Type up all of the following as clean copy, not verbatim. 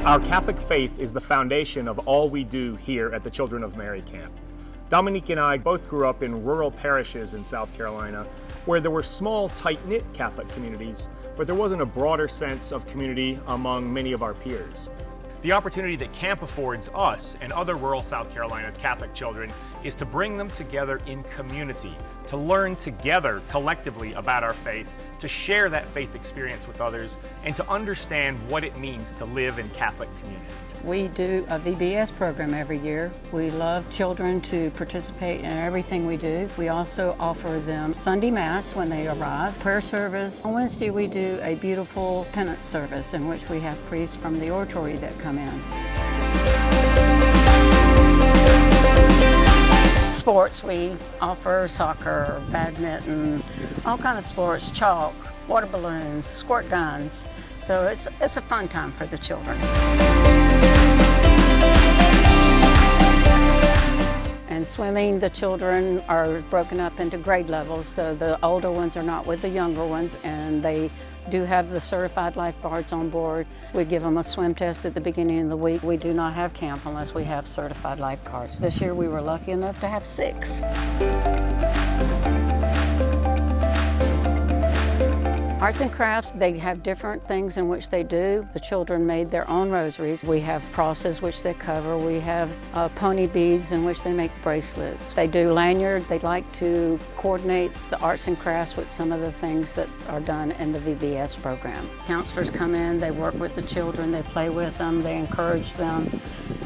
Our Catholic faith is the foundation of all we do here at the Children of Mary Camp. Dominique and I both grew up in rural parishes in South Carolina where there were small, tight-knit Catholic communities, but there wasn't a broader sense of community among many of our peers. The opportunity that camp affords us and other rural South Carolina Catholic children is to bring them together in community, to learn together collectively about our faith, to share that faith experience with others, and to understand what it means to live in Catholic community. We do a VBS program every year. We love children to participate in everything we do. We also offer them Sunday Mass when they arrive, prayer service. On Wednesday we do a beautiful penance service in which we have priests from the oratory that come in. Sports, we offer soccer, badminton, all kinds of sports, chalk, water balloons, squirt guns. So it's a fun time for the children. And swimming, the children are broken up into grade levels, so the older ones are not with the younger ones, and they do have the certified lifeguards on board. We give them a swim test at the beginning of the week. We do not have camp unless we have certified lifeguards. This year we were lucky enough to have 6. Arts and crafts, they have different things in which they do. The children made their own rosaries. We have crosses which they cover. We have pony beads in which they make bracelets. They do lanyards. They like to coordinate the arts and crafts with some of the things that are done in the VBS program. Counselors come in, they work with the children, they play with them, they encourage them,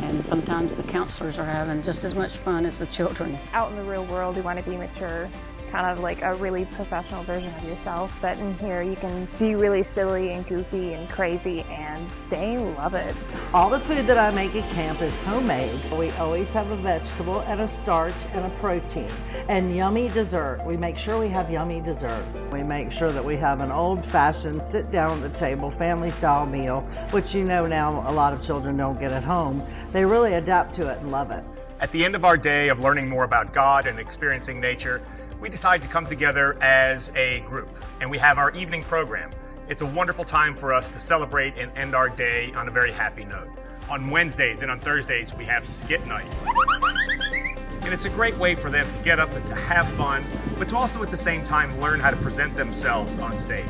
and sometimes the counselors are having just as much fun as the children. Out in the real world, you want to be mature, kind of like a really professional version of yourself, but in here you can be really silly and goofy and crazy, and they love it. All the food that I make at camp is homemade. We always have a vegetable and a starch and a protein and yummy dessert. We make sure we have yummy dessert. We make sure that we have an old-fashioned sit down at the table family style meal, which you know now a lot of children don't get at home. They really adapt to it and love it. At the end of our day of learning more about God and experiencing nature, we decided to come together as a group, and we have our evening program. It's a wonderful time for us to celebrate and end our day on a very happy note. On Wednesdays and on Thursdays, we have skit nights. And it's a great way for them to get up and to have fun, but to also at the same time learn how to present themselves on stage.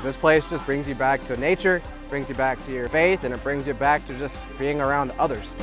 This place just brings you back to nature, brings you back to your faith, and it brings you back to just being around others.